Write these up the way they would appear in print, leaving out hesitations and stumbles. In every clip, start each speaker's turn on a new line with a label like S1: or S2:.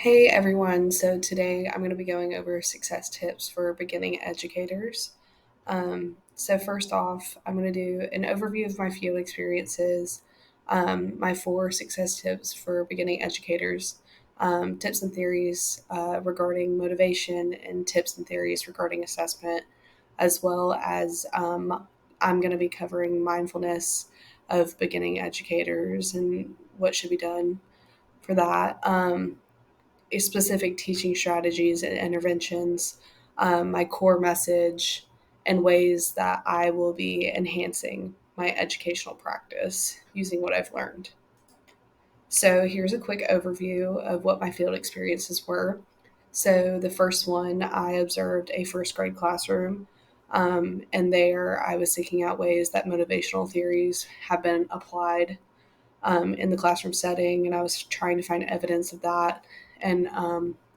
S1: Hey everyone, so today I'm going to be going over success tips for beginning educators. So, first off, I'm going to do an overview of my field experiences, my four success tips for beginning educators, tips and theories regarding motivation, and tips and theories regarding assessment, as well as I'm going to be covering mindfulness of beginning educators and what should be done for that. Specific teaching strategies and interventions, my core message, and ways that I will be enhancing my educational practice using what I've learned. So, here's a quick overview of what my field experiences were. So, the first one, I observed a first grade classroom, and there I was seeking out ways that motivational theories have been applied in the classroom setting, and I was trying to find evidence of that and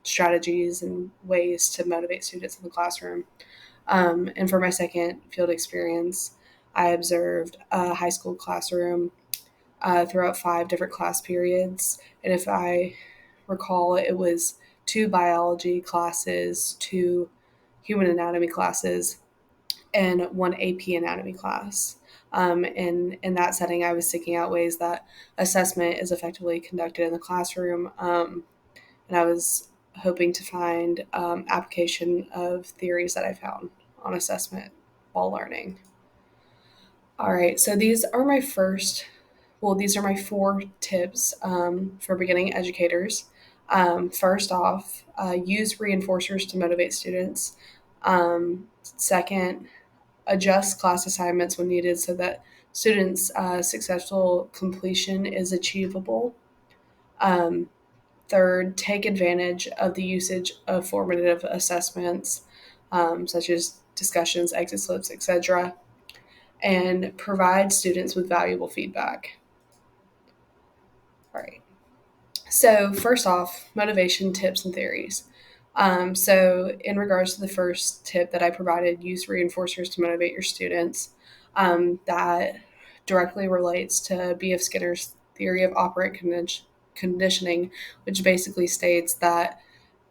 S1: strategies and ways to motivate students in the classroom. And for my second field experience, I observed a high school classroom throughout five different class periods. And if I recall, it was two biology classes, two human anatomy classes, and one AP anatomy class. In that setting, I was seeking out ways that assessment is effectively conducted in the classroom, and I was hoping to find application of theories that I found on assessment while learning. All right, so these are my four tips for beginning educators. First off, use reinforcers to motivate students. Second, adjust class assignments when needed so that students' successful completion is achievable. Um, Third, take advantage of the usage of formative assessments, such as discussions, exit slips, etc., and provide students with valuable feedback. All right. So, first off, motivation tips and theories. In regards to the first tip that I provided, use reinforcers to motivate your students. That directly relates to B.F. Skinner's theory of operant conditioning, which basically states that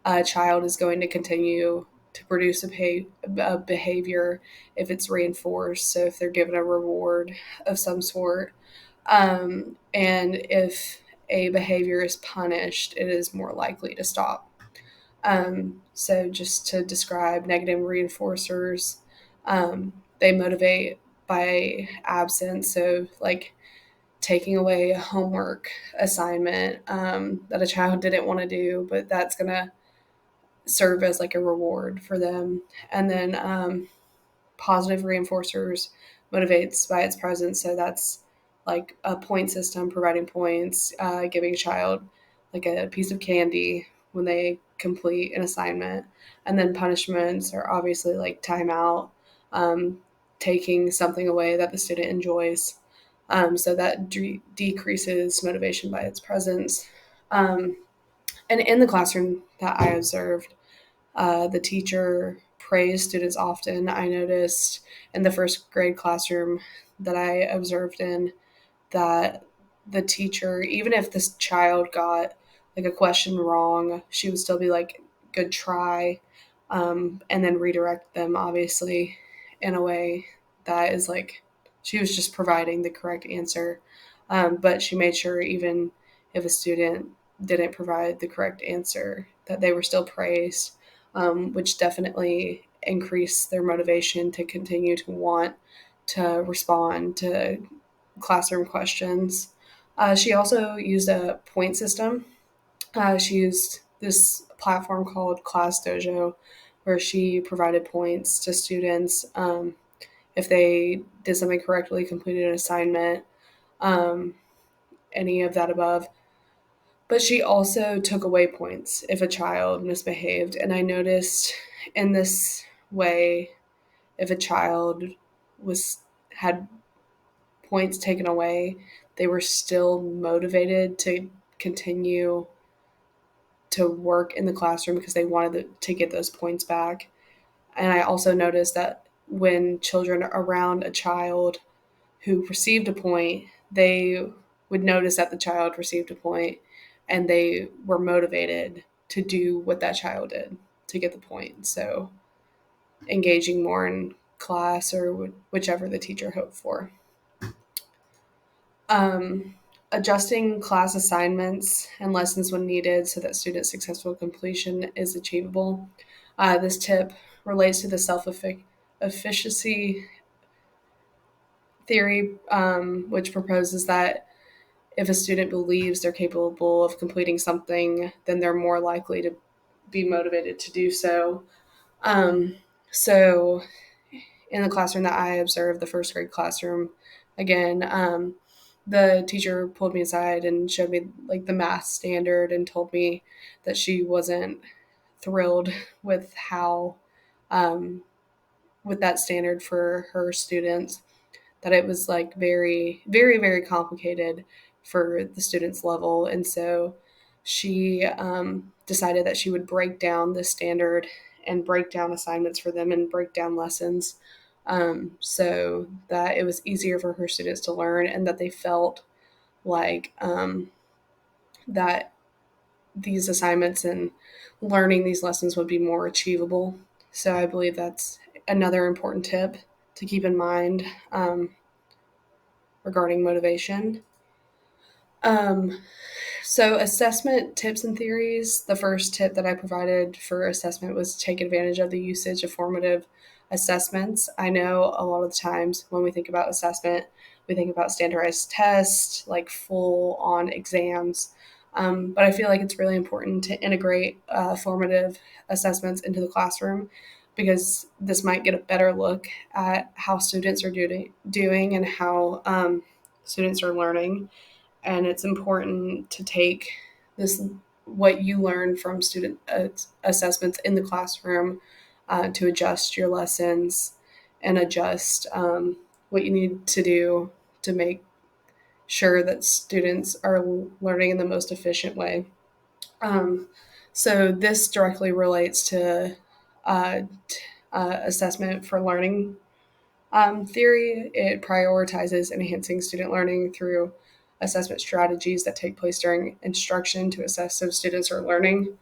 S1: a child is going to continue to produce a behavior if it's reinforced. So, if they're given a reward of some sort, and if a behavior is punished, it is more likely to stop. So, just to describe negative reinforcers, they motivate by absence. So, like taking away a homework assignment that a child didn't want to do, but that's going to serve as like a reward for them. And then positive reinforcers motivates by its presence. So that's like a point system, providing points, giving a child like a piece of candy when they complete an assignment. And then punishments are obviously like timeout, um, taking something away that the student enjoys. So that decreases motivation by its presence. Um, and in the classroom that I observed, the teacher praised students often. I noticed in the first grade classroom that I observed in that the teacher, even if this child got like a question wrong, she would still be like, good try, and then redirect them, obviously, in a way that is like she was just providing the correct answer. But she made sure, even if a student didn't provide the correct answer, that they were still praised, which definitely increased their motivation to continue to want to respond to classroom questions. She also used a point system. She used this platform called Class Dojo, where she provided points to students if they did something correctly, completed an assignment, um, any of that above. But she also took away points if a child misbehaved. And I noticed in this way, if a child was had points taken away, they were still motivated to continue to work in the classroom because they wanted to get those points back. And I also noticed that when children are around a child who received a point, they would notice that the child received a point and they were motivated to do what that child did to get the point. So engaging more in class or whichever the teacher hoped for. Adjusting class assignments and lessons when needed so that student successful completion is achievable. This tip relates to the self-efficacy theory, which proposes that if a student believes they're capable of completing something, then they're more likely to be motivated to do so. Um, so, in the classroom that I observed, the first grade classroom, again, the teacher pulled me aside and showed me like the math standard and told me that she wasn't thrilled with how, um, with that standard for her students, that it was like very, very, very complicated for the students' level. And so she decided that she would break down the standard and break down assignments for them and break down lessons, so that it was easier for her students to learn and that they felt like that these assignments and learning these lessons would be more achievable. So I believe that's another important tip to keep in mind, regarding motivation. Um, so, assessment tips and theories. The first tip that I provided for assessment was to take advantage of the usage of formative assessments. I know a lot of the times when we think about assessment, we think about standardized tests, like full on exams. But I feel like it's really important to integrate formative assessments into the classroom because this might get a better look at how students are doing and how students are learning. And it's important to take this, what you learn from student assessments in the classroom, to adjust your lessons and adjust what you need to do to make sure that students are learning in the most efficient way. Um, so this directly relates to uh, assessment for learning theory. It prioritizes enhancing student learning through assessment strategies that take place during instruction to assess if students are learning.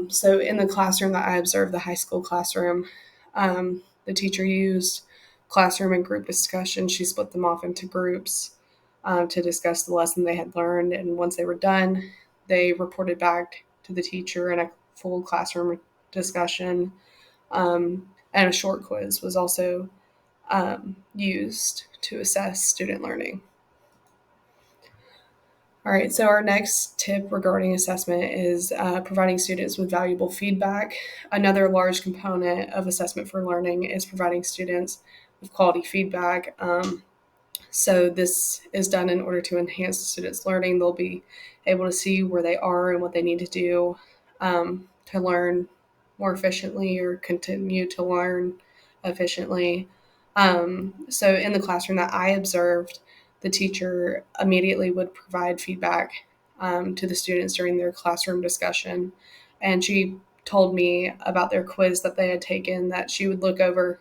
S1: So, in the classroom that I observed, the high school classroom, the teacher used classroom and group discussion. She split them off into groups to discuss the lesson they had learned. And once they were done, they reported back to the teacher in a full classroom discussion. And a short quiz was also used to assess student learning. All right, so our next tip regarding assessment is providing students with valuable feedback. Another large component of assessment for learning is providing students with quality feedback. So this is done in order to enhance the students' learning. They'll be able to see where they are and what they need to do to learn more efficiently or continue to learn efficiently. So in the classroom that I observed, the teacher immediately would provide feedback to the students during their classroom discussion. And she told me about their quiz that they had taken, that she would look over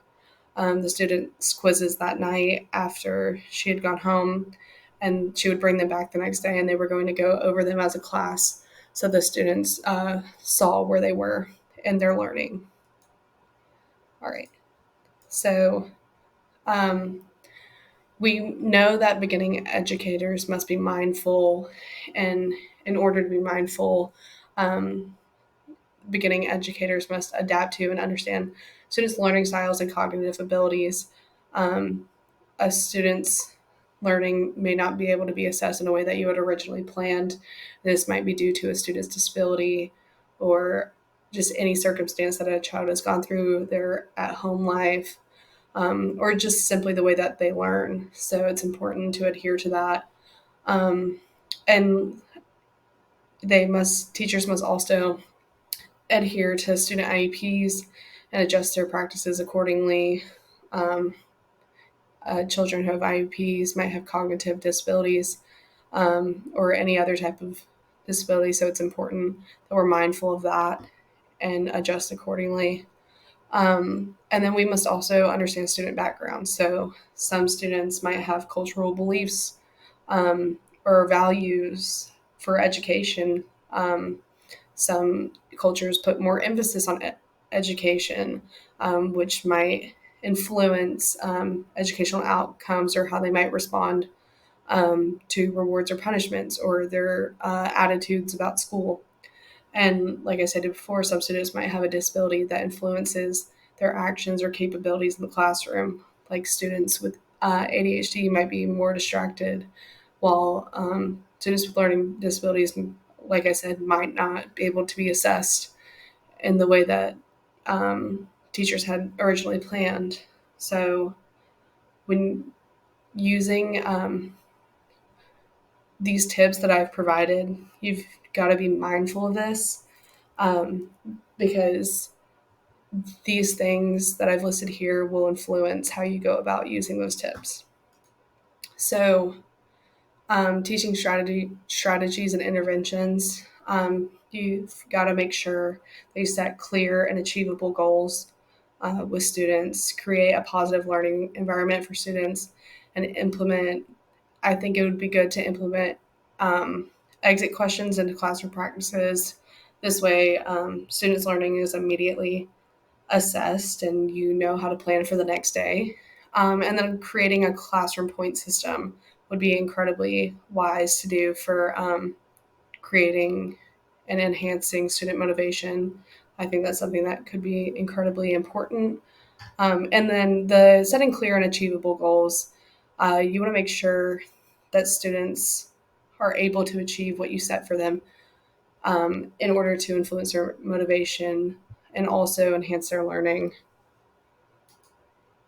S1: the students' quizzes that night after she had gone home, and she would bring them back the next day, and they were going to go over them as a class so the students saw where they were in their learning. All right. So um, we know that beginning educators must be mindful, and in order to be mindful, um, beginning educators must adapt to and understand students' learning styles and cognitive abilities. Um, a student's learning may not be able to be assessed in a way that you had originally planned. This might be due to a student's disability or just any circumstance that a child has gone through their at home life, or just simply the way that they learn. So it's important to adhere to that. And teachers must also adhere to student IEPs and adjust their practices accordingly. Um, Children who have IEPs might have cognitive disabilities, or any other type of disability. So it's important that we're mindful of that and adjust accordingly. And then we must also understand student background. So some students might have cultural beliefs or values for education Some cultures put more emphasis on education, which might influence educational outcomes or how they might respond to rewards or punishments or their attitudes about school. And like I said before, some students might have a disability that influences their actions or capabilities in the classroom. Like students with ADHD might be more distracted, while students with learning disabilities, like I said, might not be able to be assessed in the way that teachers had originally planned. So when using these tips that I've provided, you've got to be mindful of this, um, because these things that I've listed here will influence how you go about using those tips. So, teaching strategies and interventions. You've got to make sure that you set clear and achievable goals with students, create a positive learning environment for students, and implement. I think it would be good to implement exit questions into classroom practices. This way, students' learning is immediately assessed and you know how to plan for the next day. And then creating a classroom point system would be incredibly wise to do for creating and enhancing student motivation. I think that's something that could be incredibly important. And then the setting clear and achievable goals. You want to make sure that students are able to achieve what you set for them in order to influence their motivation and also enhance their learning.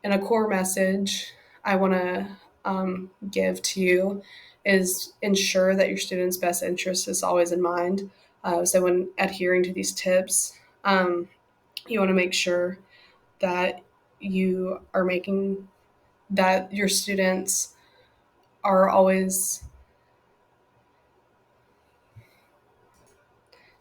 S1: And a core message I want to give to you is ensure that your students' best interest is always in mind. So when adhering to these tips, you want to make sure that you are making that your students are always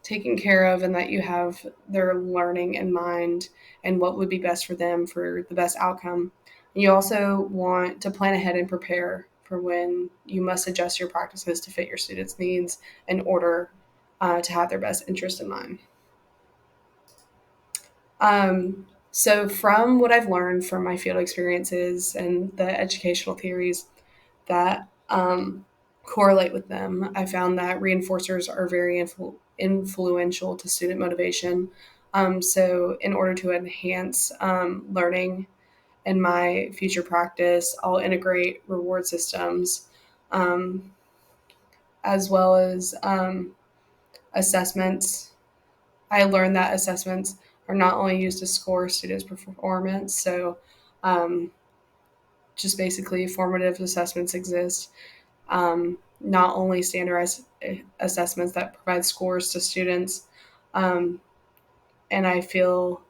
S1: taken care of and that you have their learning in mind and what would be best for them for the best outcome. You also want to plan ahead and prepare for when you must adjust your practices to fit your students' needs in order to have their best interest in mind. So, from what I've learned from my field experiences and the educational theories that correlate with them, I found that reinforcers are very influential to student motivation. So, in order to enhance learning in my future practice, I'll integrate reward systems um, as well as assessments. I learned that assessments are not only used to score students' performance, so just basically formative assessments exist. Not only standardized assessments that provide scores to students, um, and I feel,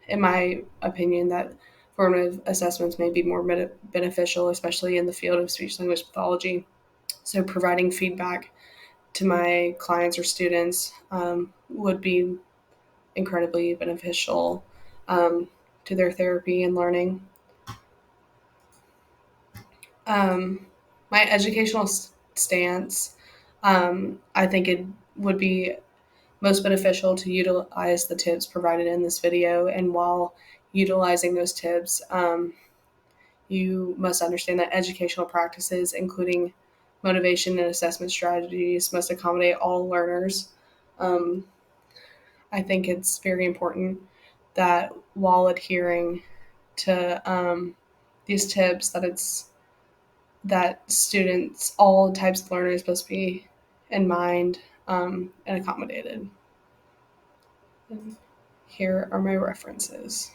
S1: in my opinion, that formative assessments may be more beneficial, especially in the field of speech language pathology. So, providing feedback to my clients or students would be incredibly beneficial to their therapy and learning. Um, my educational stance, I think it would be most beneficial to utilize the tips provided in this video. And while utilizing those tips, you must understand that educational practices, including motivation and assessment strategies, must accommodate all learners. Um, I think it's very important that while adhering to these tips, that students, all types of learners, must be in mind and accommodated. And here are my references.